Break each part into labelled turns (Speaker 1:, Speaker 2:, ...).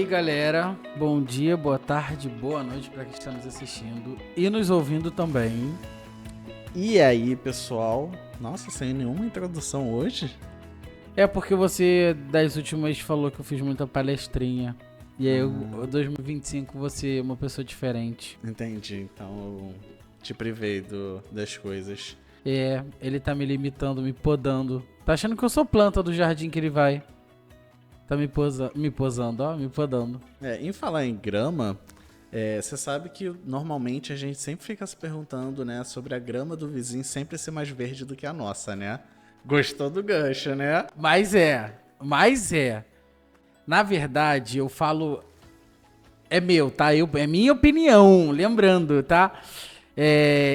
Speaker 1: galera, bom dia, boa tarde, boa noite para quem está nos assistindo e nos ouvindo também.
Speaker 2: E aí, pessoal? Nossa, sem nenhuma introdução hoje?
Speaker 1: É porque você, das últimas, falou que eu fiz muita palestrinha. E aí, 2025, você é uma pessoa diferente.
Speaker 2: Entendi, então eu te privei das coisas.
Speaker 1: É, ele tá me limitando, me podando. Tá achando que eu sou planta do jardim que ele vai. Tá me posando, ó, me podando.
Speaker 2: Em falar em grama, você sabe que normalmente a gente sempre fica se perguntando, né, sobre a grama do vizinho sempre ser mais verde do que a nossa, né? Gostou do gancho, né?
Speaker 1: Mas é. Na verdade, eu falo... É meu, tá? É minha opinião, lembrando, tá?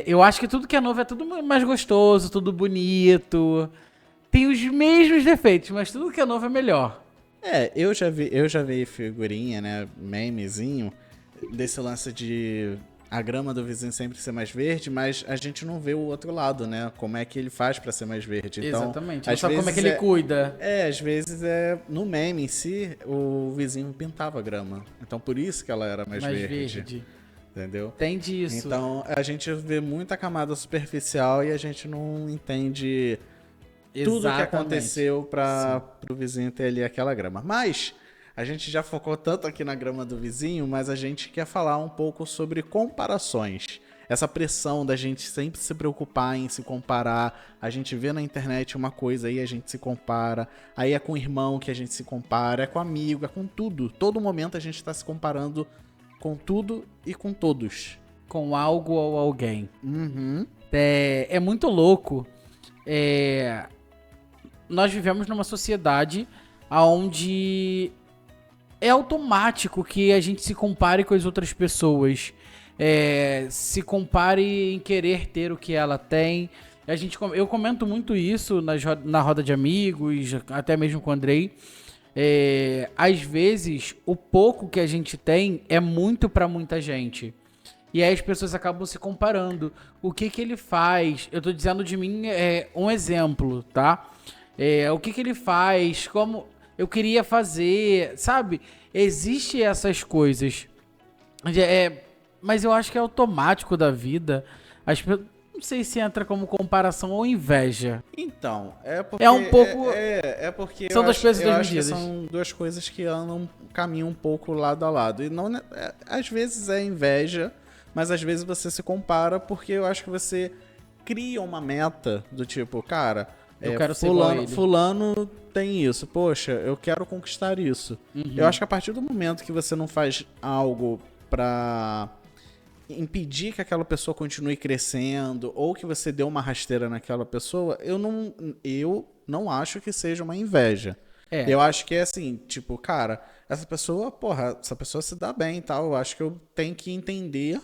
Speaker 1: Eu acho que tudo que é novo é tudo mais gostoso, tudo bonito. Tem os mesmos defeitos, mas tudo que é novo é melhor.
Speaker 2: Eu já vi figurinha, né, memezinho, desse lance de a grama do vizinho sempre ser mais verde, mas a gente não vê o outro lado, né? Como é que ele faz pra ser mais verde. Então,
Speaker 1: exatamente, não sabe como é que ele cuida.
Speaker 2: Às vezes no meme em si, o vizinho pintava a grama. Então por isso que ela era mais verde. Entendeu?
Speaker 1: Tem disso.
Speaker 2: Então a gente vê muita camada superficial e a gente não entende tudo o que aconteceu para o vizinho ter ali aquela grama. Mas a gente já focou tanto aqui na grama do vizinho, mas a gente quer falar um pouco sobre comparações. Essa pressão da gente sempre se preocupar em se comparar. A gente vê na internet uma coisa aí, a gente se compara. Aí é com o irmão que a gente se compara, é com amigo, é com tudo. Todo momento a gente está se comparando com tudo e com todos.
Speaker 1: Com algo ou alguém.
Speaker 2: Uhum.
Speaker 1: É muito louco. Nós vivemos numa sociedade onde é automático que a gente se compare com as outras pessoas. Se compare em querer ter o que ela tem. Eu comento muito isso na roda de amigos, até mesmo com o Andrei. Às vezes, o pouco que a gente tem é muito pra muita gente. E aí as pessoas acabam se comparando. O que ele faz? Eu tô dizendo de mim um exemplo, tá? O que ele faz? Como eu queria fazer, sabe? Existem essas coisas. Mas eu acho que é automático da vida. Não sei se entra como comparação ou inveja.
Speaker 2: Então, é porque...
Speaker 1: É um pouco...
Speaker 2: porque
Speaker 1: são duas coisas
Speaker 2: eu
Speaker 1: das
Speaker 2: acho que
Speaker 1: medidas.
Speaker 2: são duas coisas que caminham um pouco lado a lado. E não, às vezes é inveja, mas às vezes você se compara porque eu acho que você cria uma meta do tipo, cara...
Speaker 1: Eu quero ser igual a ele.
Speaker 2: Fulano tem isso. Poxa, eu quero conquistar isso.
Speaker 1: Uhum.
Speaker 2: Eu acho que a partir do momento que você não faz algo pra impedir que aquela pessoa continue crescendo ou que você dê uma rasteira naquela pessoa, eu não acho que seja uma inveja. Eu acho que é assim, tipo, cara, essa pessoa se dá bem e tal, eu acho que eu tenho que entender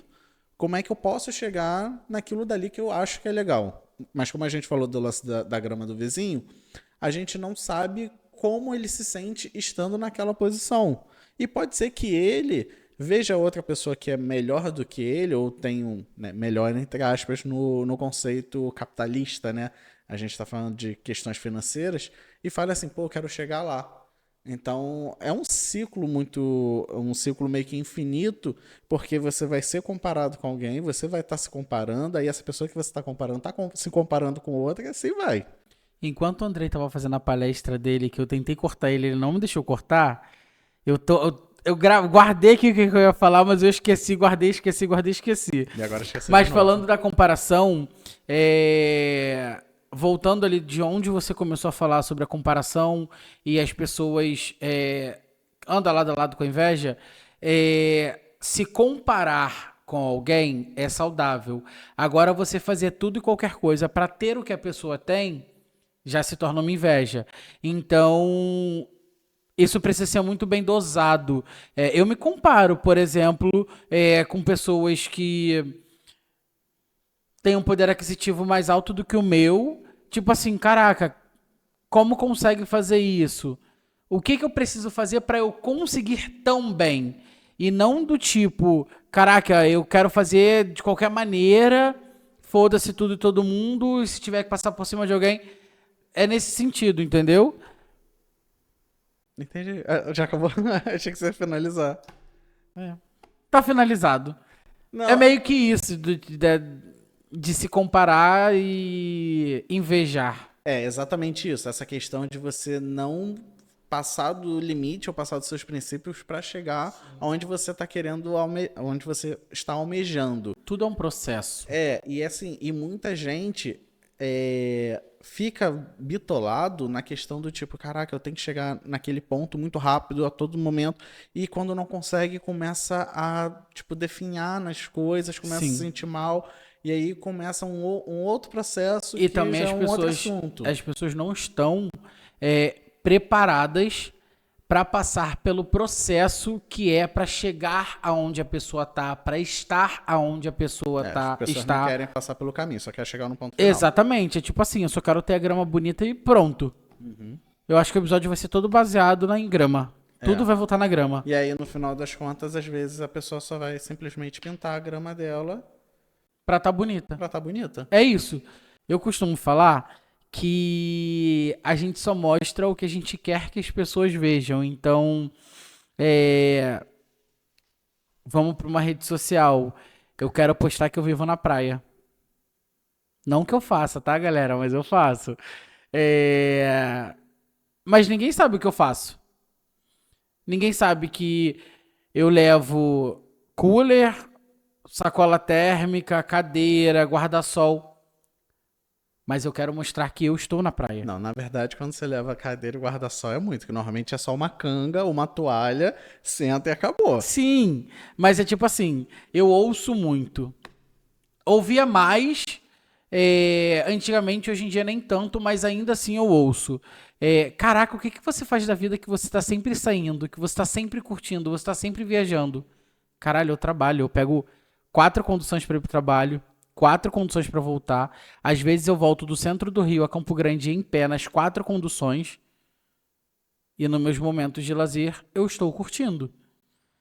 Speaker 2: como é que eu posso chegar naquilo dali que eu acho que é legal. Mas como a gente falou do lance da grama do vizinho, a gente não sabe como ele se sente estando naquela posição. E pode ser que ele veja outra pessoa que é melhor do que ele, ou tem melhor entre aspas, no conceito capitalista, né? A gente está falando de questões financeiras, e fala assim, pô, eu quero chegar lá. Então, é um ciclo meio que infinito, porque você vai ser comparado com alguém, você vai estar se comparando, aí essa pessoa que você está comparando está se comparando com outra, e assim vai.
Speaker 1: Enquanto o Andrei tava fazendo a palestra dele, que eu tentei cortar ele não me deixou cortar, eu guardei aqui o que eu ia falar, mas eu esqueci, guardei.
Speaker 2: E agora esqueci.
Speaker 1: Mas falando da comparação, voltando ali de onde você começou a falar sobre a comparação e as pessoas andam lado a lado com a inveja, se comparar com alguém é saudável. Agora você fazer tudo e qualquer coisa para ter o que a pessoa tem já se torna uma inveja. Então, isso precisa ser muito bem dosado. Eu me comparo, por exemplo, com pessoas que têm um poder aquisitivo mais alto do que o meu. Tipo assim, caraca, como consegue fazer isso? O que eu preciso fazer para eu conseguir tão bem? E não do tipo, caraca, eu quero fazer de qualquer maneira, foda-se tudo e todo mundo, e se tiver que passar por cima de alguém... É nesse sentido, entendeu?
Speaker 2: Entendi. Já acabou? Achei que você ia finalizar.
Speaker 1: É. Tá finalizado.
Speaker 2: Não,
Speaker 1: É meio que isso, de se comparar e invejar.
Speaker 2: é exatamente isso. Essa questão de você não passar do limite ou passar dos seus princípios para chegar aonde você está querendo, onde você está almejando.
Speaker 1: Tudo é um processo.
Speaker 2: E assim, e muita gente fica bitolado na questão do tipo, caraca, eu tenho que chegar naquele ponto muito rápido a todo momento, e quando não consegue, começa a, tipo, definhar nas coisas, começa a se
Speaker 1: Sim.
Speaker 2: sentir mal, e aí começa um outro processo
Speaker 1: E
Speaker 2: que
Speaker 1: também
Speaker 2: já é um outro assunto.
Speaker 1: as pessoas não estão preparadas para passar pelo processo que é para chegar aonde a pessoa tá, para estar aonde a pessoa
Speaker 2: As
Speaker 1: tá,
Speaker 2: pessoas não
Speaker 1: está.
Speaker 2: querem passar pelo caminho, só quer chegar no ponto final.
Speaker 1: Exatamente. É tipo assim, eu só quero ter a grama bonita e pronto. Eu acho que o episódio vai ser todo baseado em grama. Tudo vai voltar na grama.
Speaker 2: E aí, no final das contas, às vezes a pessoa só vai simplesmente pintar a grama dela
Speaker 1: Pra tá bonita.
Speaker 2: pra tá bonita.
Speaker 1: É isso. Eu costumo falar que a gente só mostra o que a gente quer que as pessoas vejam. Então, vamos para uma rede social. Eu quero postar que eu vivo na praia. Não que eu faça, tá, galera? Mas eu faço. Mas ninguém sabe o que eu faço. Ninguém sabe que eu levo cooler, sacola térmica, cadeira, guarda-sol. Mas eu quero mostrar que eu estou na praia.
Speaker 2: Não, na verdade, quando você leva a cadeira e o guarda-sol é muito, que normalmente é só uma canga, uma toalha, senta e acabou.
Speaker 1: Sim, mas é tipo assim, eu ouço muito. Ouvia mais, antigamente, hoje em dia nem tanto, mas ainda assim eu ouço. Caraca, o que que você faz da vida que você tá sempre saindo, que você tá sempre curtindo, você tá sempre viajando? Caralho, eu trabalho, eu pego 4 conduções para ir pro trabalho, 4 conduções para voltar. Às vezes eu volto do centro do Rio a Campo Grande em pé nas 4 conduções. E nos meus momentos de lazer, eu estou curtindo.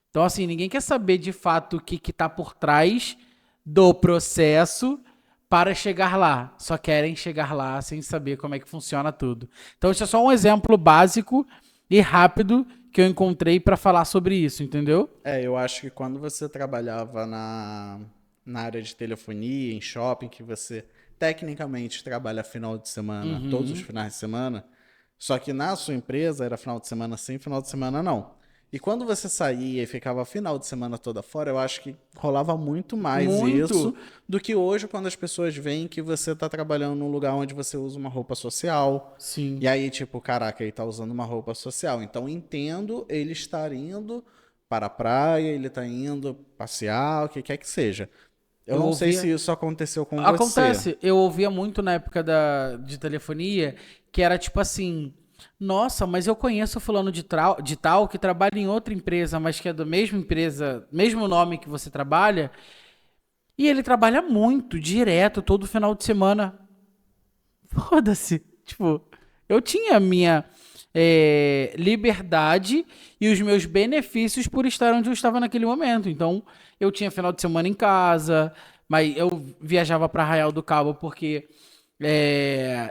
Speaker 1: Então, assim, ninguém quer saber de fato o que está por trás do processo para chegar lá. Só querem chegar lá sem saber como é que funciona tudo. Então, isso é só um exemplo básico e rápido que eu encontrei para falar sobre isso, entendeu?
Speaker 2: Eu acho que quando você trabalhava na área de telefonia, em shopping, que você tecnicamente trabalha final de semana, todos os finais de semana, só que na sua empresa era final de semana sim, final de semana não. E quando você saía e ficava a final de semana toda fora, eu acho que rolava muito mais
Speaker 1: Muito.
Speaker 2: isso do que hoje, quando as pessoas veem que você tá trabalhando num lugar onde você usa uma roupa social.
Speaker 1: Sim.
Speaker 2: E aí, tipo, caraca, ele tá usando uma roupa social. Então, entendo ele estar indo para a praia, ele tá indo passear, o que quer que seja. Eu não sei se isso aconteceu com você.
Speaker 1: Acontece, eu ouvia muito na época de telefonia que era tipo assim: nossa, mas eu conheço fulano de tal que trabalha em outra empresa, mas que é da mesma empresa, mesmo nome que você trabalha, e ele trabalha muito, direto, todo final de semana. Foda-se. Tipo, eu tinha a minha liberdade e os meus benefícios por estar onde eu estava naquele momento. Então, eu tinha final de semana em casa, mas eu viajava para Arraial do Cabo porque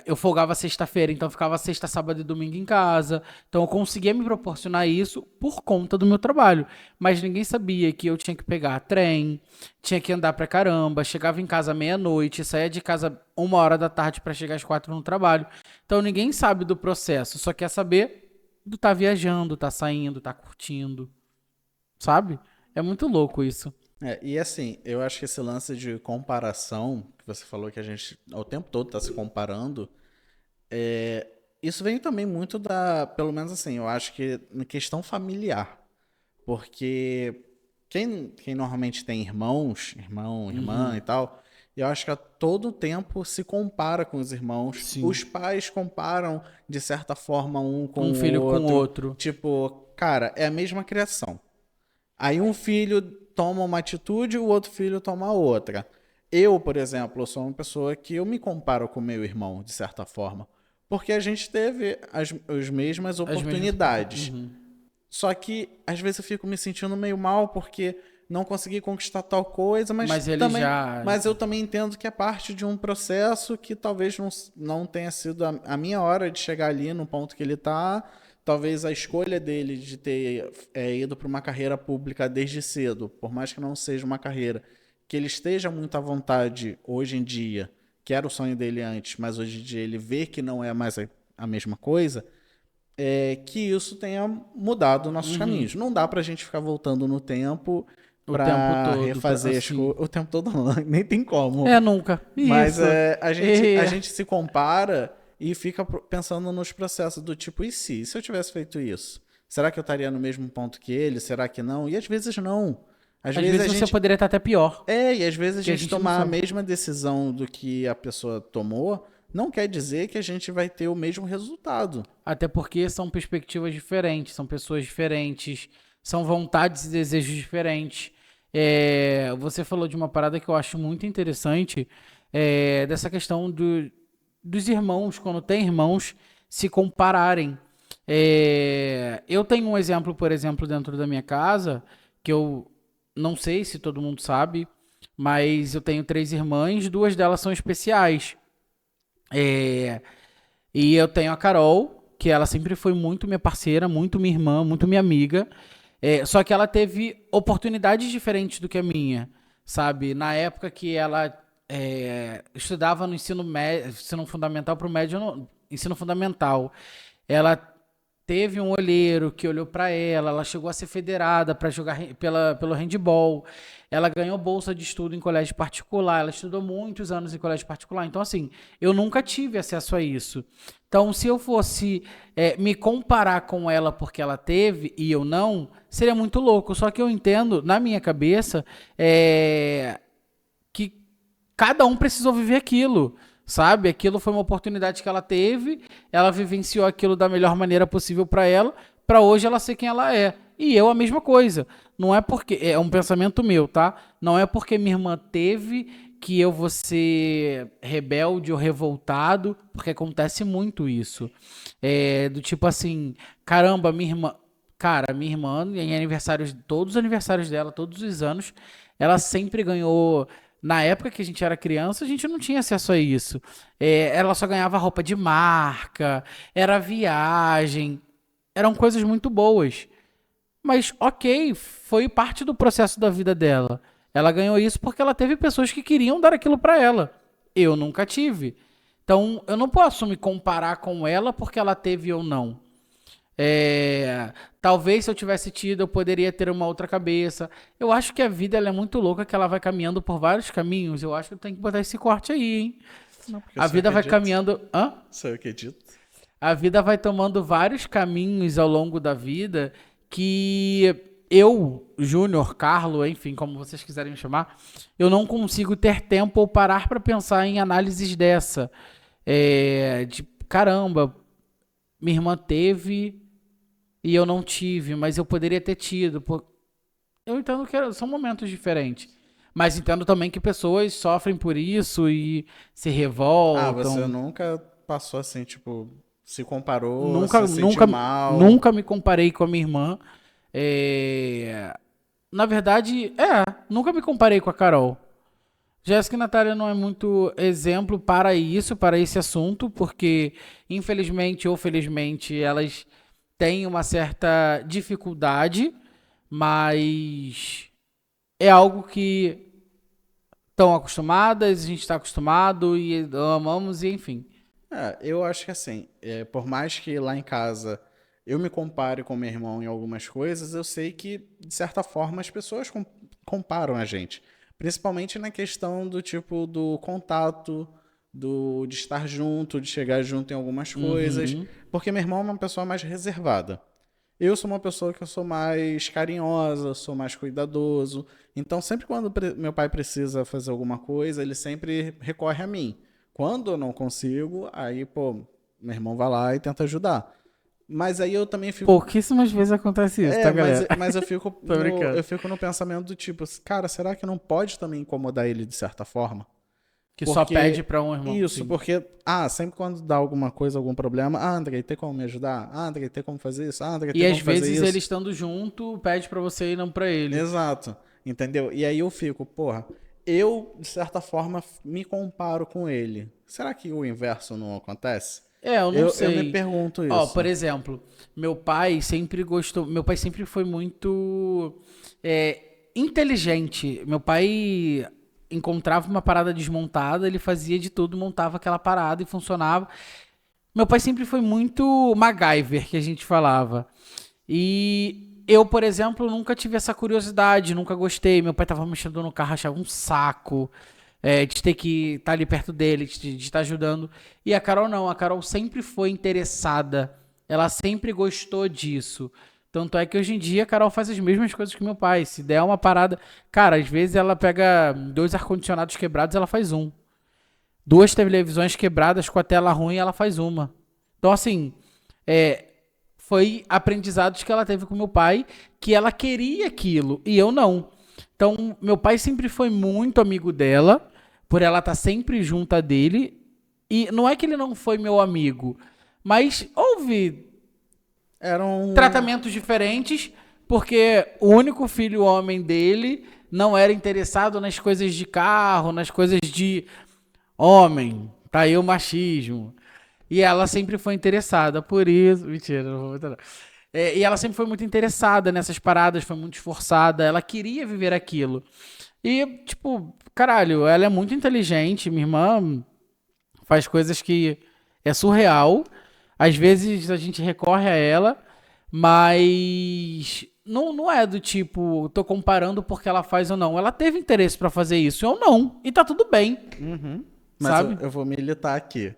Speaker 1: eu folgava sexta-feira, então ficava sexta, sábado e domingo em casa. Então eu conseguia me proporcionar isso por conta do meu trabalho. Mas ninguém sabia que eu tinha que pegar trem, tinha que andar pra caramba, chegava em casa meia-noite, saía de casa 1 hora da tarde pra chegar às 4 no trabalho. Então ninguém sabe do processo, só quer saber do tá viajando, tá saindo, tá curtindo, sabe? É muito louco isso.
Speaker 2: E assim, eu acho que esse lance de comparação, que você falou que a gente o tempo todo está se comparando, isso vem também muito pelo menos assim, eu acho que na questão familiar. Porque quem normalmente tem irmão, irmã e tal, eu acho que a todo tempo se compara com os irmãos.
Speaker 1: Sim.
Speaker 2: Os pais comparam, de certa forma, um com
Speaker 1: Um
Speaker 2: o
Speaker 1: filho com
Speaker 2: outro.
Speaker 1: outro.
Speaker 2: Tipo, cara, é a mesma criação. Aí um filho toma uma atitude, o outro filho toma outra. Eu, por exemplo, sou uma pessoa que eu me comparo com meu irmão, de certa forma. Porque a gente teve as mesmas oportunidades. Só que, às vezes, eu fico me sentindo meio mal porque não consegui conquistar tal coisa,
Speaker 1: Mas ele
Speaker 2: também,
Speaker 1: já.
Speaker 2: mas eu também entendo que é parte de um processo que talvez não tenha sido a minha hora de chegar ali no ponto que ele tá. talvez a escolha dele de ter ido para uma carreira pública desde cedo, por mais que não seja uma carreira que ele esteja muito à vontade hoje em dia, que era o sonho dele antes, mas hoje em dia ele vê que não é mais a mesma coisa, que isso tenha mudado nossos caminhos. Não dá pra gente ficar voltando no tempo
Speaker 1: O tempo
Speaker 2: pra
Speaker 1: todo,
Speaker 2: refazer as
Speaker 1: assim.
Speaker 2: coisas. O tempo todo não, nem tem como.
Speaker 1: Nunca.
Speaker 2: Mas
Speaker 1: Isso.
Speaker 2: a gente se compara e fica pensando nos processos do tipo, e se? E se eu tivesse feito isso? Será que eu estaria no mesmo ponto que ele? Será que não? E às vezes não.
Speaker 1: Às vezes
Speaker 2: a
Speaker 1: você
Speaker 2: gente...
Speaker 1: poderia estar até pior.
Speaker 2: e às vezes a
Speaker 1: Que a
Speaker 2: gente
Speaker 1: gente não
Speaker 2: tomar a
Speaker 1: sabe.
Speaker 2: mesma decisão do que a pessoa tomou, não quer dizer que a gente vai ter o mesmo resultado.
Speaker 1: Até porque são perspectivas diferentes, são pessoas diferentes, são vontades e desejos diferentes. Você falou de uma parada que eu acho muito interessante, dessa questão dos irmãos, quando tem irmãos, se compararem. Eu tenho um exemplo, por exemplo, dentro da minha casa, que eu não sei se todo mundo sabe, mas eu tenho 3 irmãs, 2 delas são especiais. É, E eu tenho a Carol, que ela sempre foi muito minha parceira, muito minha irmã, muito minha amiga. Só que ela teve oportunidades diferentes do que a minha, sabe? Na época que ela estudava no ensino fundamental para o médio, ensino fundamental, ela teve um olheiro que olhou para ela, ela chegou a ser federada para jogar pelo handball, ela ganhou bolsa de estudo em colégio particular, ela estudou muitos anos em colégio particular. Então, assim, eu nunca tive acesso a isso. Então, se eu fosse me comparar com ela porque ela teve e eu não, seria muito louco. Só que eu entendo, na minha cabeça, que cada um precisou viver aquilo, sabe? Aquilo foi uma oportunidade que ela teve, ela vivenciou aquilo da melhor maneira possível para hoje ela ser quem ela é. E eu a mesma coisa. Não é porque é um pensamento meu, tá? Não é porque minha irmã teve que eu vou ser rebelde ou revoltado, porque acontece muito isso. Do tipo assim, caramba, minha irmã, cara, minha irmã em aniversários, todos os aniversários dela, todos os anos, ela sempre ganhou. Na época que a gente era criança, a gente não tinha acesso a isso. Ela só ganhava roupa de marca, era viagem, eram coisas muito boas. Mas, ok, foi parte do processo da vida dela. Ela ganhou isso porque ela teve pessoas que queriam dar aquilo para ela. Eu nunca tive. Então, eu não posso me comparar com ela porque ela teve ou não. Talvez se eu tivesse tido, eu poderia ter uma outra cabeça. Eu acho que a vida ela é muito louca, que ela vai caminhando por vários caminhos. Eu acho que eu tenho que botar esse corte aí, hein?
Speaker 2: Não, porque
Speaker 1: A vida vai caminhando. Hã?
Speaker 2: Sou eu que edito.
Speaker 1: A vida vai tomando vários caminhos ao longo da vida que eu, Júnior, Carlo, enfim, como vocês quiserem me chamar, eu não consigo ter tempo ou parar para pensar em análises dessa. De caramba, minha irmã teve e eu não tive, mas eu poderia ter tido. Eu entendo que são momentos diferentes. Mas entendo também que pessoas sofrem por isso e se revoltam.
Speaker 2: Você nunca passou assim, tipo, se comparou,
Speaker 1: Nunca,
Speaker 2: se
Speaker 1: nunca,
Speaker 2: sentiu mal.
Speaker 1: nunca me comparei com a minha irmã. Na verdade, nunca me comparei com a Carol. Jéssica e Natália não é muito exemplo para isso, para esse assunto, porque, infelizmente ou felizmente, elas têm uma certa dificuldade, mas é algo que estão acostumadas, a gente está acostumado e amamos, e enfim.
Speaker 2: Eu acho que assim, por mais que lá em casa eu me compare com meu irmão em algumas coisas, eu sei que, de certa forma, as pessoas comparam a gente. Principalmente na questão do tipo do contato, de estar junto, de chegar junto em algumas coisas. Porque meu irmão é uma pessoa mais reservada. Eu sou uma pessoa que eu sou mais carinhosa, sou mais cuidadoso. Então, sempre quando meu pai precisa fazer alguma coisa, ele sempre recorre a mim. Quando eu não consigo, aí, pô, meu irmão vai lá e tenta ajudar. Mas aí eu também fico...
Speaker 1: Pouquíssimas vezes acontece isso, tá, galera?
Speaker 2: mas eu fico
Speaker 1: Tô brincando.
Speaker 2: eu fico no pensamento do tipo, cara, será que não pode também incomodar ele de certa forma?
Speaker 1: Que só
Speaker 2: Porque-
Speaker 1: pede pra um irmão.
Speaker 2: Isso,
Speaker 1: Sim.
Speaker 2: porque, sempre quando dá alguma coisa, algum problema, Andrei, tem como me ajudar? Andrei, tem como fazer isso? Andrei, tem
Speaker 1: E às
Speaker 2: como fazer
Speaker 1: vezes
Speaker 2: isso?
Speaker 1: ele estando junto, pede pra você e não pra ele.
Speaker 2: Exato, entendeu? E aí eu fico, porra, eu, de certa forma, me comparo com ele. Será que o inverso não acontece?
Speaker 1: Eu não
Speaker 2: Eu me
Speaker 1: sei.
Speaker 2: pergunto
Speaker 1: Ó,
Speaker 2: isso.
Speaker 1: por exemplo, meu pai sempre foi muito inteligente. Meu pai encontrava uma parada desmontada, ele fazia de tudo, montava aquela parada e funcionava. Meu pai sempre foi muito MacGyver, que a gente falava. E eu, por exemplo, nunca tive essa curiosidade, nunca gostei. Meu pai tava mexendo no carro, achava um saco de ter que estar ali perto dele, de estar ajudando. E a Carol não, a Carol sempre foi interessada, ela sempre gostou disso. Tanto é que hoje em dia a Carol faz as mesmas coisas que meu pai. Se der uma parada. Cara, às vezes ela pega dois ar-condicionados quebrados, ela faz um. Duas televisões quebradas com a tela ruim, ela faz uma. Então, assim, é, foi aprendizados que ela teve com meu pai, que ela queria aquilo e eu não. Então, meu pai sempre foi muito amigo dela, por ela estar sempre junto dele. E não é que ele não foi meu amigo, mas houve
Speaker 2: Era um.
Speaker 1: tratamentos diferentes, porque o único filho homem dele não era interessado nas coisas de carro, nas coisas de homem. Tá aí o machismo. E ela sempre foi interessada, por isso. Mentira, não vou botar não. E ela sempre foi muito interessada nessas paradas, foi muito esforçada, ela queria viver aquilo. E, tipo, caralho, ela é muito inteligente, minha irmã faz coisas que é surreal. Às vezes a gente recorre a ela, mas não é do tipo, tô comparando porque ela faz ou não. Ela teve interesse pra fazer isso, eu não. E tá tudo bem,
Speaker 2: Uhum. Mas
Speaker 1: sabe?
Speaker 2: eu vou militar aqui.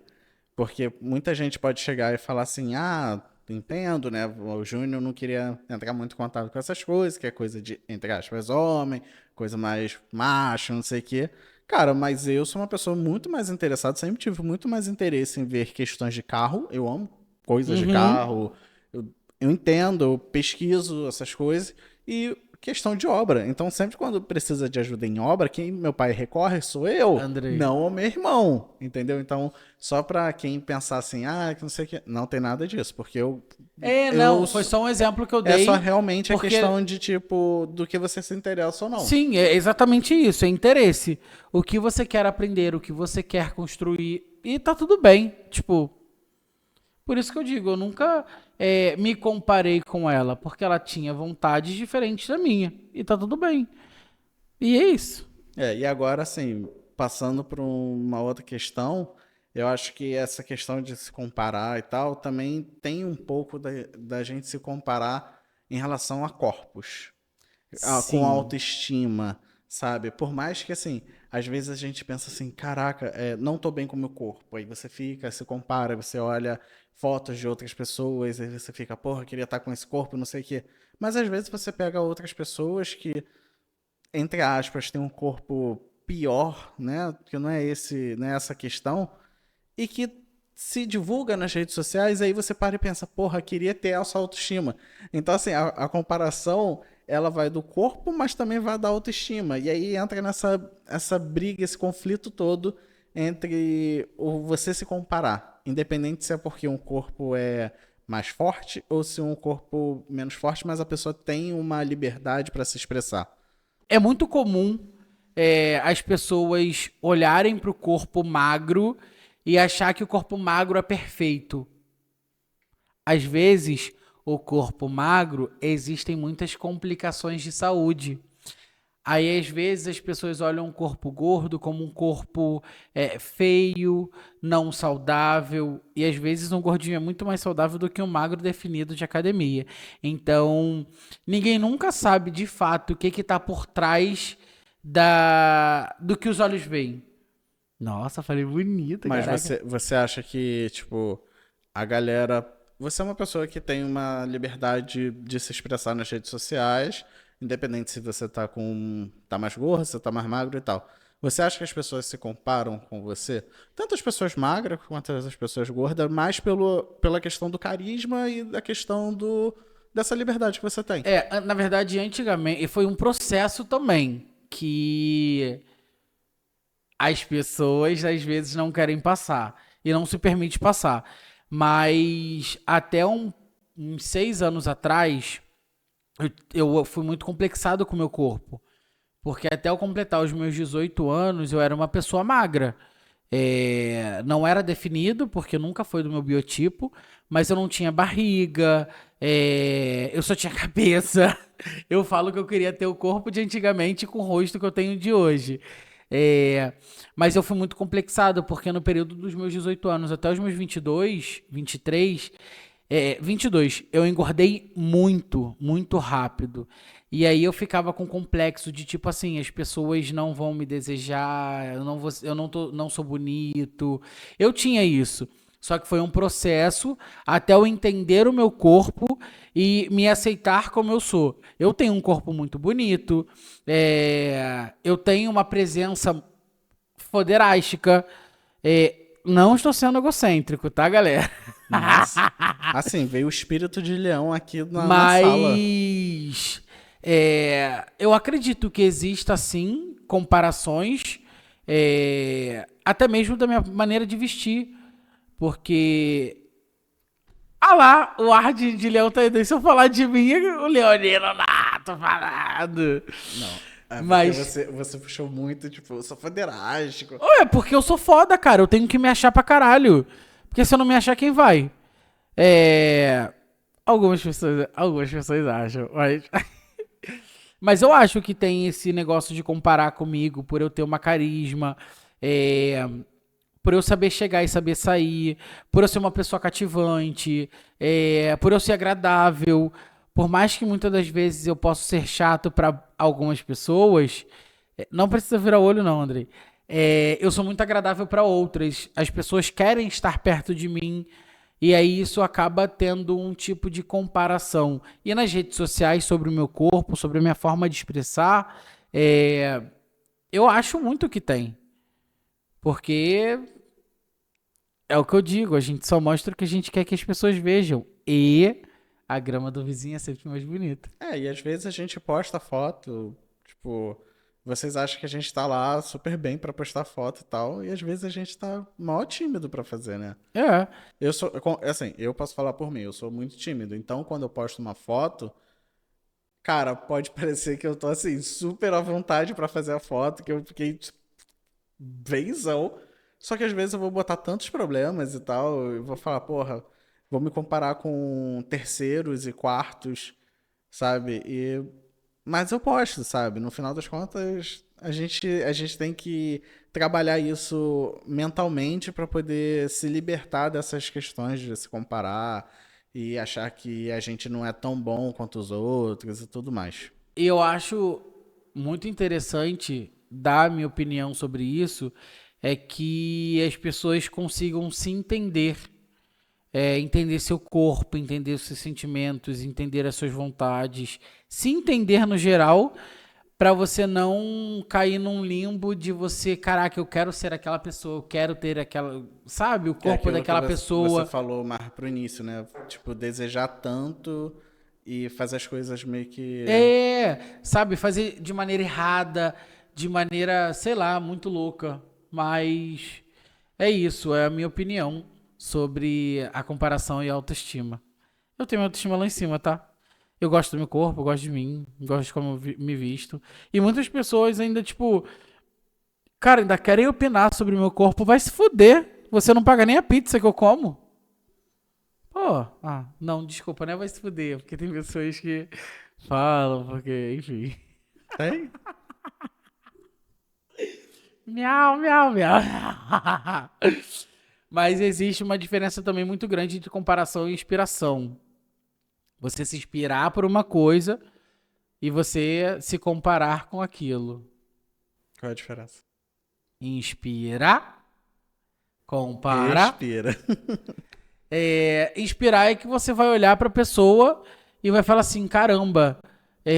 Speaker 2: Porque muita gente pode chegar e falar assim: ah, entendo, né? O Júnior não queria entrar muito em contato com essas coisas, que é coisa de, entre aspas, homem, coisa mais macho, não sei o quê. Cara, mas eu sou uma pessoa muito mais interessada, sempre tive muito mais interesse em ver questões de carro. Eu amo coisas de
Speaker 1: Uhum.
Speaker 2: carro, eu, eu entendo, eu pesquiso essas coisas. E questão de obra. Então, sempre quando precisa de ajuda em obra, quem meu pai recorre sou eu,
Speaker 1: Andrei.
Speaker 2: não o meu irmão, entendeu? Então, só pra quem pensar assim, ah, que não sei o que, não tem nada disso, porque eu
Speaker 1: Não, foi só um exemplo que eu
Speaker 2: é só
Speaker 1: dei,
Speaker 2: realmente a
Speaker 1: porque
Speaker 2: questão de tipo do que você se interessa ou não.
Speaker 1: sim, é exatamente isso, é interesse. O que você quer aprender, o que você quer construir, e tá tudo bem. Tipo, por isso que eu digo, eu nunca me comparei com ela, porque ela tinha vontades diferentes da minha, e tá tudo bem. E é isso.
Speaker 2: E agora assim, passando para uma outra questão, eu acho que essa questão de se comparar e tal também tem um pouco da gente se comparar em relação a corpos. Com
Speaker 1: Sim.
Speaker 2: autoestima, sabe? Por mais que, assim, às vezes a gente pensa assim, caraca, não tô bem com o meu corpo. Aí você fica, se compara, você olha fotos de outras pessoas, aí você fica, porra, eu queria estar com esse corpo, não sei o quê. Mas às vezes você pega outras pessoas que, entre aspas, têm um corpo pior, né? Que não é esse, não é essa questão, e que se divulga nas redes sociais, aí você para e pensa, porra, queria ter essa autoestima. Então, assim, a comparação, ela vai do corpo, mas também vai da autoestima. E aí entra nessa essa briga, esse conflito todo entre você se comparar, independente se é porque um corpo é mais forte ou se um corpo menos forte, mas a pessoa tem uma liberdade para se expressar.
Speaker 1: É muito comum as pessoas olharem para o corpo magro e achar que o corpo magro é perfeito. Às vezes, o corpo magro existem muitas complicações de saúde. Aí, às vezes, as pessoas olham um corpo gordo como um corpo feio, não saudável. E às vezes um gordinho é muito mais saudável do que um magro definido de academia. Então, ninguém nunca sabe de fato o que está por trás do que os olhos veem. Nossa, falei bonito,
Speaker 2: Mas
Speaker 1: caraca.
Speaker 2: você acha que, tipo, a galera. Você é uma pessoa que tem uma liberdade de se expressar nas redes sociais, independente se você tá com. Tá mais gordo, se tá mais magro e tal. Você acha que as pessoas se comparam com você? Tanto as pessoas magras quanto as pessoas gordas, mais pela questão do carisma e da questão dessa liberdade que você tem.
Speaker 1: Na verdade, antigamente, e foi um processo também que as pessoas às vezes não querem passar e não se permite passar. Mas até uns 6 anos atrás, eu fui muito complexado com o meu corpo. Porque até eu completar os meus 18 anos, eu era uma pessoa magra. Não era definido, porque nunca foi do meu biotipo, mas eu não tinha barriga, eu só tinha cabeça. Eu falo que eu queria ter o corpo de antigamente com o rosto que eu tenho de hoje. É, mas eu fui muito complexado, porque no período dos meus 18 anos até os meus 22, 23, 22, eu engordei muito, muito rápido. E aí eu ficava com complexo de tipo assim, as pessoas não vão me desejar, não sou bonito. Eu tinha isso. Só que foi um processo até eu entender o meu corpo e me aceitar como eu sou. Eu tenho um corpo muito bonito, eu tenho uma presença foderástica. Não estou sendo egocêntrico, tá, galera?
Speaker 2: Nossa. Assim, veio o espírito de leão aqui na sala.
Speaker 1: Mas eu acredito que exista sim comparações, até mesmo da minha maneira de vestir, porque ah lá, o ar de leão tá aí. Se eu falar de mim, o leonino lá, tô falando.
Speaker 2: Não. É porque
Speaker 1: Mas
Speaker 2: você puxou muito, tipo, eu sou foderástico.
Speaker 1: é porque eu sou foda, cara. Eu tenho que me achar pra caralho. Porque se eu não me achar, quem vai? Algumas pessoas acham, mas mas eu acho que tem esse negócio de comparar comigo por eu ter uma carisma, é, por eu saber chegar e saber sair, por eu ser uma pessoa cativante, por eu ser agradável. Por mais que muitas das vezes eu possa ser chato para algumas pessoas, não precisa virar olho não, Andrei. Eu sou muito agradável para outras. As pessoas querem estar perto de mim. E aí isso acaba tendo um tipo de comparação. E nas redes sociais, sobre o meu corpo, sobre a minha forma de expressar, eu acho muito que tem. Porque é o que eu digo, a gente só mostra o que a gente quer que as pessoas vejam. E a grama do vizinho é sempre mais bonita.
Speaker 2: E às vezes a gente posta foto, tipo, vocês acham que a gente tá lá super bem pra postar foto e tal, e às vezes a gente tá mó tímido pra fazer, né?
Speaker 1: É.
Speaker 2: Assim, eu posso falar por mim, eu sou muito tímido, então quando eu posto uma foto, cara, pode parecer que eu tô assim, super à vontade pra fazer a foto, que eu fiquei tipo, benzão. Só que às vezes eu vou botar tantos problemas e tal, eu vou falar, porra, vou me comparar com terceiros e quartos, sabe? Mas eu posto, sabe? No final das contas, a gente tem que trabalhar isso mentalmente para poder se libertar dessas questões de se comparar e achar que a gente não é tão bom quanto os outros e tudo mais.
Speaker 1: E eu acho muito interessante dar minha opinião sobre isso, é que as pessoas consigam se entender, entender seu corpo, entender os seus sentimentos, entender as suas vontades, se entender no geral, para você não cair num limbo de você, caraca, eu quero ser aquela pessoa, eu quero ter aquela, sabe, o
Speaker 2: Que é
Speaker 1: corpo
Speaker 2: aquilo que
Speaker 1: daquela
Speaker 2: você
Speaker 1: pessoa.
Speaker 2: falou mais pro início, né? Tipo, desejar tanto e fazer as coisas meio que.
Speaker 1: Sabe, fazer de maneira errada, de maneira, sei lá, muito louca. Mas é isso, é a minha opinião sobre a comparação e a autoestima. Eu tenho minha autoestima lá em cima, tá? Eu gosto do meu corpo, eu gosto de mim, gosto de como eu me visto. E muitas pessoas ainda, tipo, cara, ainda querem opinar sobre o meu corpo, vai se fuder. Você não paga nem a pizza que eu como. Pô, não, desculpa, né? Vai se fuder, porque tem pessoas que falam, porque, enfim.
Speaker 2: Tem?
Speaker 1: Miau, miau, miau. Mas existe uma diferença também muito grande entre comparação e inspiração. Você se inspirar por uma coisa e você se comparar com aquilo.
Speaker 2: Qual é a diferença?
Speaker 1: Inspirar, compara.
Speaker 2: Respira.
Speaker 1: Inspirar é que você vai olhar para a pessoa e vai falar assim, caramba,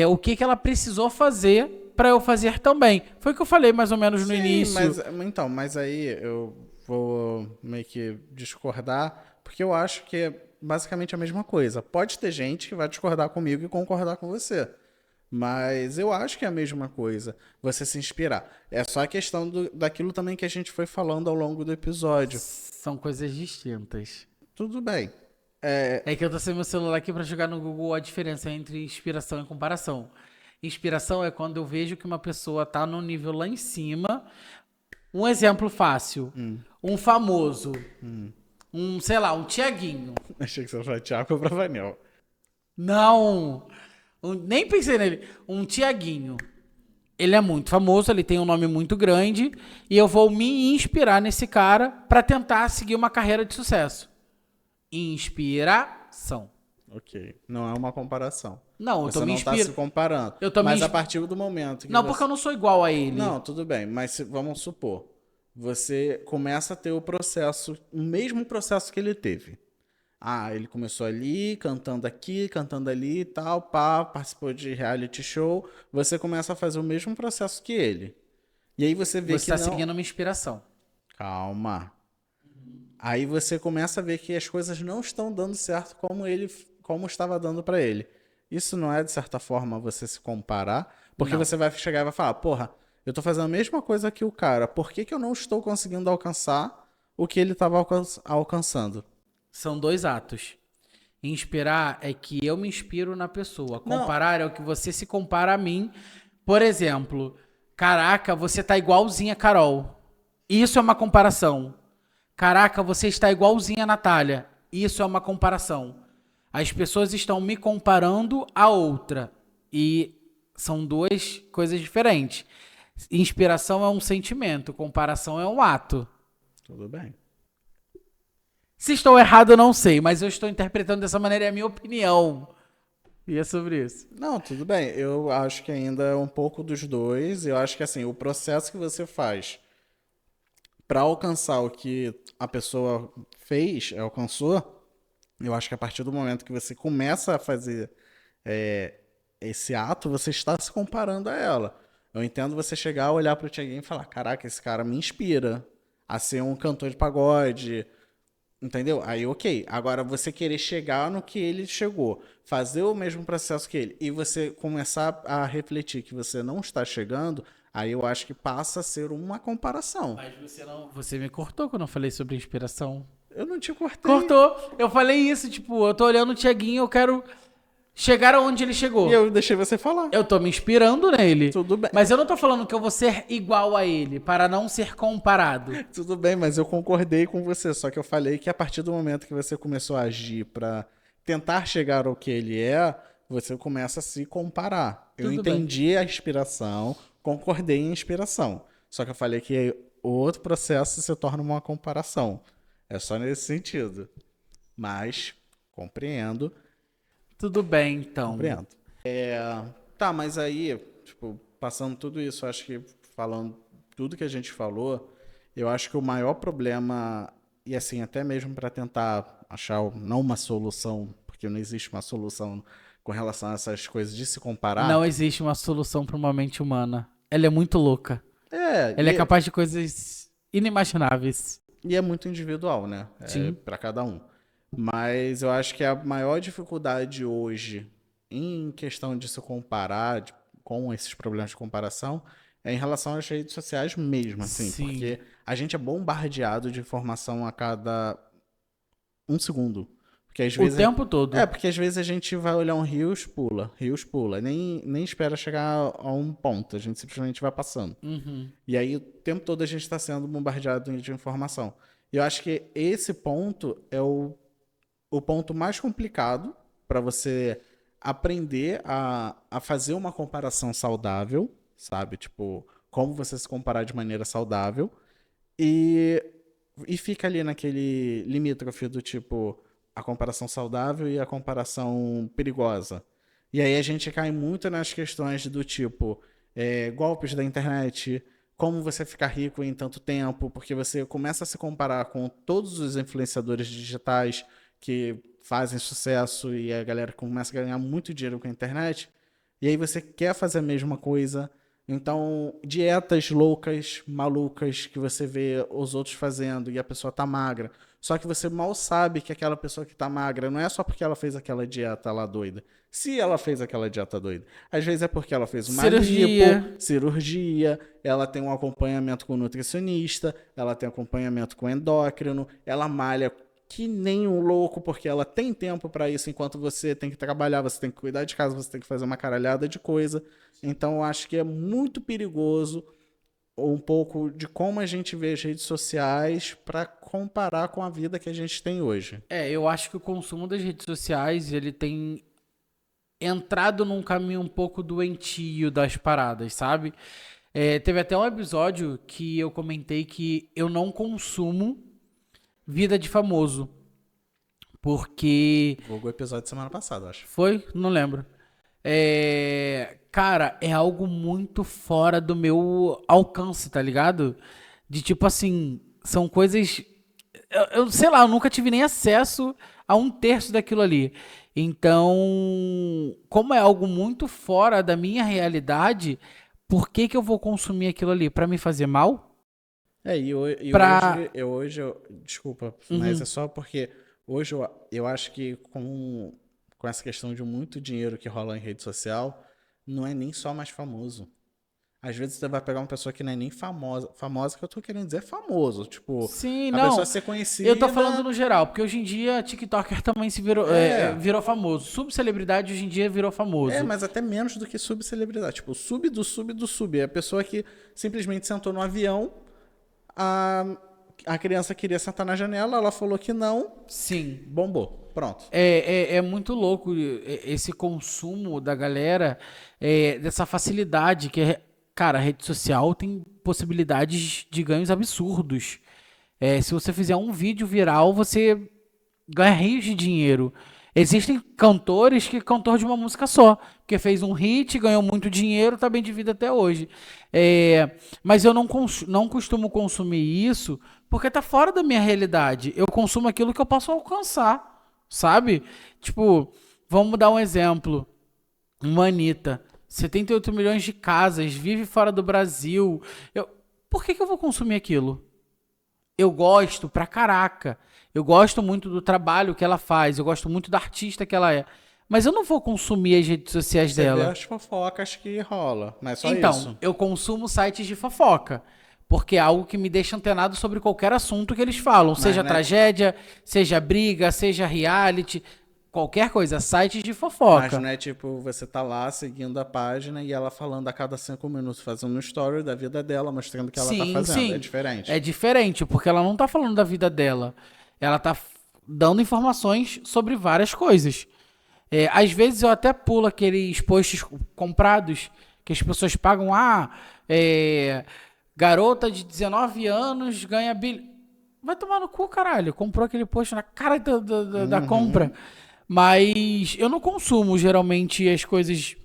Speaker 1: o que que ela precisou fazer para eu fazer também. Foi o que eu falei mais ou menos no
Speaker 2: Sim,
Speaker 1: início.
Speaker 2: mas aí eu vou meio que discordar, porque eu acho que é basicamente a mesma coisa. Pode ter gente que vai discordar comigo e concordar com você. Mas eu acho que é a mesma coisa, você se inspirar. É só a questão daquilo também que a gente foi falando ao longo do episódio.
Speaker 1: São coisas distintas.
Speaker 2: Tudo bem.
Speaker 1: É que eu tô sem meu celular aqui pra jogar no Google a diferença entre inspiração e comparação. Inspiração é quando eu vejo que uma pessoa tá num nível lá em cima, Um exemplo fácil. Um famoso. Sei lá, um Tiaguinho.
Speaker 2: Achei que você ia falar Thiago Bravanel.
Speaker 1: Não. Nem pensei nele. Um Tiaguinho. Ele é muito famoso, ele tem um nome muito grande. E eu vou me inspirar nesse cara pra tentar seguir uma carreira de sucesso. Inspiração.
Speaker 2: Ok. Não é uma comparação.
Speaker 1: Não, eu
Speaker 2: Você
Speaker 1: tô me
Speaker 2: não tá se
Speaker 1: inspirando.
Speaker 2: comparando.
Speaker 1: Eu tô me
Speaker 2: Mas a
Speaker 1: inspi-
Speaker 2: partir do momento que
Speaker 1: Não,
Speaker 2: você...
Speaker 1: porque eu não sou igual a ele.
Speaker 2: Não, tudo bem. Mas vamos supor. Você começa a ter o processo, o mesmo processo que ele teve. Ah, ele começou ali, cantando aqui, cantando ali e tal, pá, participou de reality show. Você começa a fazer o mesmo processo que ele. E aí você vê
Speaker 1: Você
Speaker 2: que
Speaker 1: tá
Speaker 2: não...
Speaker 1: seguindo uma inspiração.
Speaker 2: Calma. Aí você começa a ver que as coisas não estão dando certo como estava dando pra ele. Isso não é, de certa forma, você se comparar, porque
Speaker 1: Não.
Speaker 2: você vai chegar e vai falar, porra, eu tô fazendo a mesma coisa que o cara, por que que eu não estou conseguindo alcançar o que ele estava alcançando?
Speaker 1: São dois atos. Inspirar é que eu me inspiro na pessoa.
Speaker 2: Não,
Speaker 1: Comparar é o que você se compara a mim. Por exemplo, caraca, você tá igualzinha a Carol. Isso é uma comparação. Caraca, você está igualzinha a Natália. Isso é uma comparação. As pessoas estão me comparando a outra. E são duas coisas diferentes. Inspiração é um sentimento, comparação é um ato.
Speaker 2: tudo bem.
Speaker 1: Se estou errado, eu não sei, mas eu estou interpretando dessa maneira, é a minha opinião. E é sobre isso.
Speaker 2: Não, tudo bem. Eu acho que ainda é um pouco dos dois. Eu acho que assim, o processo que você faz para alcançar o que a pessoa fez, alcançou, eu acho que a partir do momento que você começa a fazer é, esse ato, você está se comparando a ela. Eu entendo você chegar, olhar para o Thiaguinho e falar: caraca, esse cara me inspira a ser um cantor de pagode. Entendeu? Aí, ok. Agora, você querer chegar no que ele chegou, fazer o mesmo processo que ele, e você começar a refletir que você não está chegando, aí eu acho que passa a ser uma comparação.
Speaker 1: Mas você não. Você me cortou quando eu falei sobre inspiração.
Speaker 2: Eu não te cortei.
Speaker 1: Cortou. Eu falei isso, tipo, eu tô olhando o Tiaguinho, eu quero chegar aonde ele chegou.
Speaker 2: E eu deixei você falar.
Speaker 1: Eu tô me inspirando nele.
Speaker 2: Tudo bem.
Speaker 1: Mas eu não tô falando que eu vou ser igual a ele, para não ser comparado.
Speaker 2: Tudo bem, mas eu concordei com você. Só que eu falei que a partir do momento que você começou a agir para tentar chegar ao que ele é, você começa a se comparar. Eu
Speaker 1: Tudo bem.
Speaker 2: entendi a inspiração, concordei em inspiração. Só que eu falei que o outro processo se torna uma comparação. É só nesse sentido. Mas compreendo,
Speaker 1: Tudo bem, então.
Speaker 2: compreendo. Tá, mas aí, tipo, passando tudo isso, acho que falando tudo que a gente falou, eu acho que o maior problema, e assim, até mesmo para tentar achar não uma solução, porque não existe uma solução com relação a essas coisas de se comparar.
Speaker 1: Não existe uma solução para uma mente humana. Ela é muito louca. Ela é capaz de coisas inimagináveis.
Speaker 2: E é muito individual, né?
Speaker 1: Sim.
Speaker 2: Para cada um. Mas eu acho que a maior dificuldade hoje, em questão de se comparar com esses problemas de comparação, é em relação às redes sociais mesmo, assim.
Speaker 1: Sim.
Speaker 2: Porque a gente é bombardeado de informação a cada um segundo. Porque às
Speaker 1: O
Speaker 2: vezes
Speaker 1: tempo todo.
Speaker 2: porque às vezes a gente vai olhar um rios pula, nem espera chegar a um ponto, a gente simplesmente vai passando.
Speaker 1: Uhum.
Speaker 2: E aí o tempo todo a gente está sendo bombardeado de informação. E eu acho que esse ponto é o ponto mais complicado para você aprender a fazer uma comparação saudável, sabe? Tipo, como você se comparar de maneira saudável e, e fica ali naquele limítrofe do tipo a comparação saudável e a comparação perigosa. E aí a gente cai muito nas questões do tipo golpes da internet, como você ficar rico em tanto tempo, porque você começa a se comparar com todos os influenciadores digitais que fazem sucesso e a galera começa a ganhar muito dinheiro com a internet, e aí você quer fazer a mesma coisa. Então, dietas loucas, malucas, que você vê os outros fazendo e a pessoa tá magra. Só que você mal sabe que aquela pessoa que tá magra não é só porque ela fez aquela dieta lá doida. Se ela fez aquela dieta doida. Às vezes é porque ela fez uma cirurgia, ela tem um acompanhamento com nutricionista, ela tem acompanhamento com endócrino, ela malha que nem um louco, porque ela tem tempo para isso, enquanto você tem que trabalhar, você tem que cuidar de casa, você tem que fazer uma caralhada de coisa. Então, eu acho que é muito perigoso um pouco de como a gente vê as redes sociais para comparar com a vida que a gente tem hoje.
Speaker 1: Eu acho que o consumo das redes sociais, ele tem entrado num caminho um pouco doentio das paradas, sabe? Teve até um episódio que eu comentei que eu não consumo vida de famoso, porque
Speaker 2: Vulgo o episódio de semana passada, eu acho.
Speaker 1: foi? Não lembro. Cara, é algo muito fora do meu alcance, tá ligado? De tipo assim, são coisas. Eu sei lá, eu nunca tive nem acesso a um terço daquilo ali. Então, como é algo muito fora da minha realidade, por que que eu vou consumir aquilo ali? Pra me fazer mal?
Speaker 2: Hoje,
Speaker 1: Pra.
Speaker 2: desculpa, mas
Speaker 1: Uhum.
Speaker 2: é só porque hoje eu acho que com essa questão de muito dinheiro que rola em rede social, não é nem só mais famoso. Às vezes você vai pegar uma pessoa que não é nem famosa, famosa que eu tô querendo dizer é famoso, tipo,
Speaker 1: Sim,
Speaker 2: a pessoa
Speaker 1: não.
Speaker 2: ser
Speaker 1: Eu tô falando
Speaker 2: conhecida,
Speaker 1: no geral, porque hoje em dia TikToker também se virou,
Speaker 2: é,
Speaker 1: virou famoso. Subcelebridade hoje em dia virou famoso.
Speaker 2: mas até menos do que subcelebridade, tipo, sub do sub do sub, é a pessoa que simplesmente sentou no avião, a, a criança queria sentar na janela, ela falou que não,
Speaker 1: Sim.
Speaker 2: bombou, pronto.
Speaker 1: É muito louco esse consumo da galera, dessa facilidade que cara, a rede social tem possibilidades de ganhos absurdos. Se você fizer um vídeo viral, você ganha rios de dinheiro. Existem cantores que é cantor de uma música só, que fez um hit, ganhou muito dinheiro, tá bem de vida até hoje. Mas eu não costumo consumir isso porque tá fora da minha realidade. Eu consumo aquilo que eu posso alcançar, sabe? Tipo, vamos dar um exemplo. Uma Anitta, 78 milhões de casas, vive fora do Brasil. Por que que eu vou consumir aquilo? Eu gosto pra caraca. Eu gosto muito do trabalho que ela faz. Eu gosto muito da artista que ela é. Mas eu não vou consumir as redes sociais
Speaker 2: Você vê
Speaker 1: dela.
Speaker 2: as fofocas que rola, mas só
Speaker 1: Então,
Speaker 2: isso.
Speaker 1: eu consumo sites de fofoca. Porque é algo que me deixa antenado sobre qualquer assunto que eles falam.
Speaker 2: Mas,
Speaker 1: Seja
Speaker 2: né,
Speaker 1: tragédia, seja briga, seja reality. Qualquer coisa. Sites de
Speaker 2: mas
Speaker 1: fofoca.
Speaker 2: não é tipo, você tá lá seguindo a página e ela falando a cada 5 minutos, fazendo um story da vida dela, mostrando o que ela tá
Speaker 1: Sim,
Speaker 2: fazendo. É
Speaker 1: sim. É
Speaker 2: diferente.
Speaker 1: diferente, porque ela não tá falando da vida dela. Ela tá dando informações sobre várias coisas. Às vezes eu até pulo aqueles posts comprados que as pessoas pagam. Garota de 19 anos ganha Vai tomar no cu, caralho. Comprou aquele post na cara da compra.
Speaker 2: Uhum.
Speaker 1: Mas eu não consumo geralmente as coisas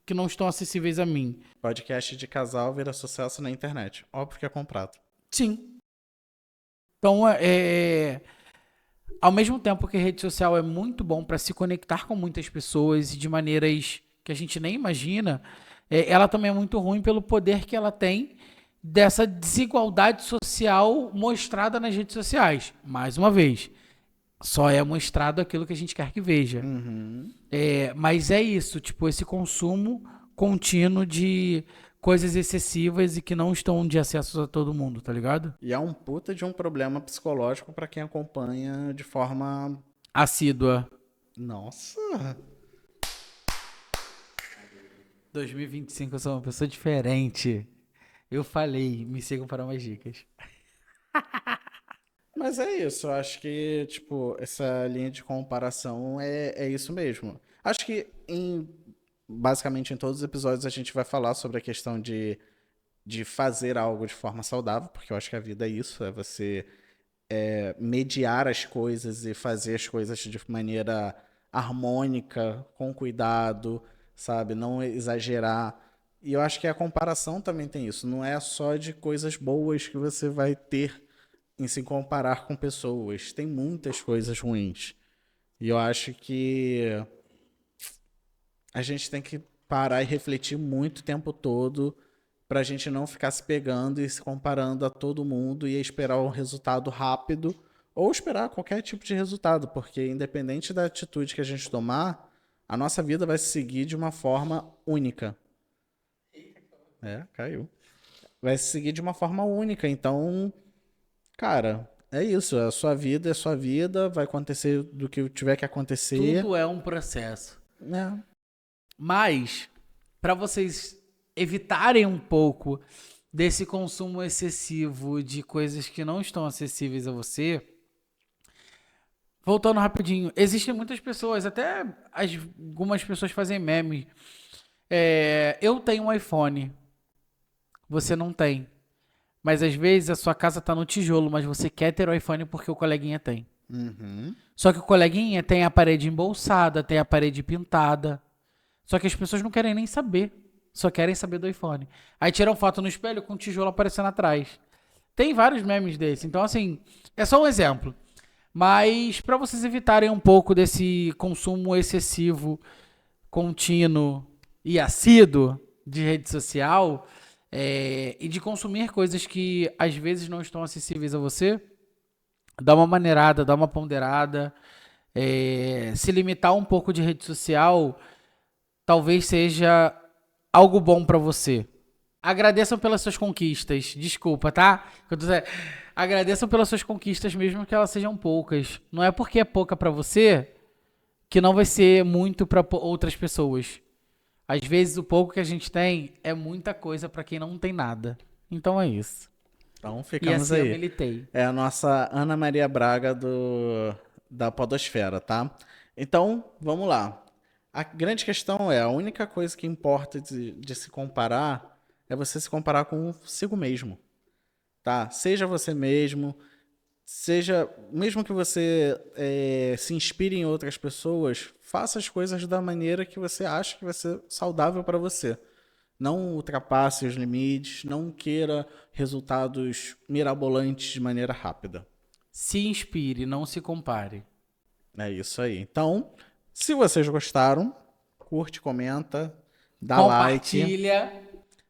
Speaker 1: que não estão acessíveis a mim.
Speaker 2: Podcast de casal vira sucesso na internet. Óbvio que é comprado.
Speaker 1: Sim. Então, ao mesmo tempo que a rede social é muito bom para se conectar com muitas pessoas e de maneiras que a gente nem imagina, ela também é muito ruim pelo poder que ela tem dessa desigualdade social mostrada nas redes sociais. Mais uma vez, só é mostrado aquilo que a gente quer que veja.
Speaker 2: Uhum.
Speaker 1: Mas é isso, tipo, esse consumo contínuo de coisas excessivas e que não estão de acesso a todo mundo, tá ligado?
Speaker 2: E é um puta de um problema psicológico pra quem acompanha de forma.
Speaker 1: Assídua.
Speaker 2: Nossa!
Speaker 1: 2025 eu sou uma pessoa diferente. Eu falei, me sigam para mais dicas.
Speaker 2: Mas é isso, eu acho que, tipo, essa linha de comparação é isso mesmo. Acho que basicamente em todos os episódios a gente vai falar sobre a questão de fazer algo de forma saudável, porque eu acho que a vida é isso, é você mediar as coisas e fazer as coisas de maneira harmônica, com cuidado, sabe? Não exagerar. E eu acho que a comparação também tem isso. Não é só de coisas boas que você vai ter em se comparar com pessoas. Tem muitas coisas ruins. E eu acho que a gente tem que parar e refletir muito o tempo todo pra gente não ficar se pegando e se comparando a todo mundo e esperar um resultado rápido ou esperar qualquer tipo de resultado, porque independente da atitude que a gente tomar, a nossa vida vai se seguir de uma forma única. Caiu. Vai se seguir de uma forma única. Então, cara, é isso. É a sua vida, vai acontecer do que tiver que acontecer.
Speaker 1: Tudo é um processo.
Speaker 2: É.
Speaker 1: Mas, para vocês evitarem um pouco desse consumo excessivo de coisas que não estão acessíveis a você, voltando rapidinho, existem muitas pessoas, até algumas pessoas fazem meme. Eu tenho um iPhone, você não tem. Mas às vezes a sua casa tá no tijolo, mas você quer ter o iPhone porque o coleguinha tem.
Speaker 2: Uhum.
Speaker 1: Só que o coleguinha tem a parede embolsada, tem a parede pintada. Só que as pessoas não querem nem saber. Só querem saber do iPhone. Aí tiram foto no espelho com o tijolo aparecendo atrás. Tem vários memes desses. Então, assim, é só um exemplo. Mas para vocês evitarem um pouco desse consumo excessivo, contínuo e assíduo de rede social, e de consumir coisas que às vezes não estão acessíveis a você, dá uma maneirada, dá uma ponderada. Se limitar um pouco de rede social talvez seja algo bom pra você. Agradeçam pelas suas conquistas. Desculpa, tá? Agradeçam pelas suas conquistas, mesmo que elas sejam poucas. Não é porque é pouca pra você que não vai ser muito pra outras pessoas. Às vezes o pouco que a gente tem é muita coisa pra quem não tem nada. Então é isso.
Speaker 2: Então ficamos
Speaker 1: e assim
Speaker 2: aí.
Speaker 1: Eu militei.
Speaker 2: É a nossa Ana Maria Braga da podosfera, tá? Então, vamos lá. A grande questão a única coisa que importa de se comparar é você se comparar consigo mesmo, tá? Seja você mesmo, mesmo que você se inspire em outras pessoas, faça as coisas da maneira que você acha que vai ser saudável para você. Não ultrapasse os limites, não queira resultados mirabolantes de maneira rápida.
Speaker 1: Se inspire, não se compare.
Speaker 2: É isso aí. Então, se vocês gostaram, curte, comenta, dá like.
Speaker 1: Compartilha.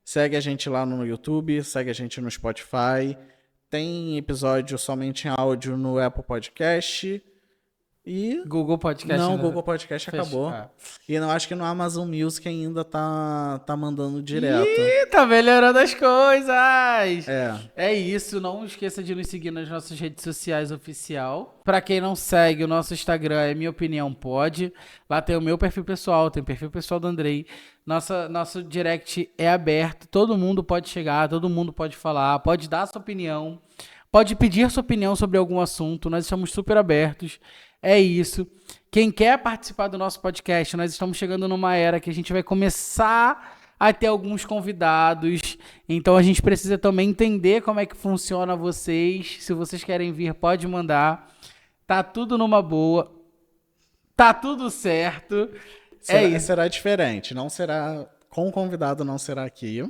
Speaker 2: Segue a gente lá no YouTube, segue a gente no Spotify. Tem episódio somente em áudio no Apple Podcast. E...
Speaker 1: Google Podcast.
Speaker 2: Não, o
Speaker 1: né?
Speaker 2: Google Podcast acabou. E eu acho que no Amazon Music ainda tá mandando direto.
Speaker 1: Ih, tá melhorando as coisas!
Speaker 2: É
Speaker 1: isso, não esqueça de nos seguir nas nossas redes sociais oficial. Pra quem não segue, o nosso Instagram é Minha Opinião Pode. Lá tem o meu perfil pessoal, tem o perfil pessoal do Andrei. Nosso direct é aberto, todo mundo pode chegar, todo mundo pode falar, pode dar sua opinião, pode pedir sua opinião sobre algum assunto, nós estamos super abertos. É isso. Quem quer participar do nosso podcast, nós estamos chegando numa era que a gente vai começar a ter alguns convidados. Então a gente precisa também entender como é que funciona vocês. Se vocês querem vir, pode mandar. Tá tudo numa boa. Tá tudo certo.
Speaker 2: Será diferente. Não será com convidado, não será aqui.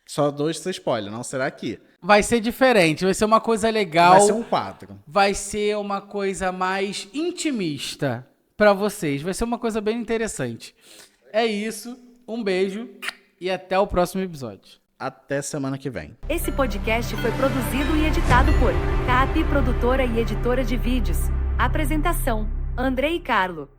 Speaker 2: Só dou esse spoiler, não será aqui.
Speaker 1: Vai ser diferente, vai ser uma coisa legal.
Speaker 2: Vai ser um quadro.
Speaker 1: Vai ser uma coisa mais intimista pra vocês. Vai ser uma coisa bem interessante. É isso, um beijo e até o próximo episódio.
Speaker 2: Até semana que vem.
Speaker 3: Esse podcast foi produzido e editado por Capi, produtora e editora de vídeos. Apresentação: Andrei e Carlo.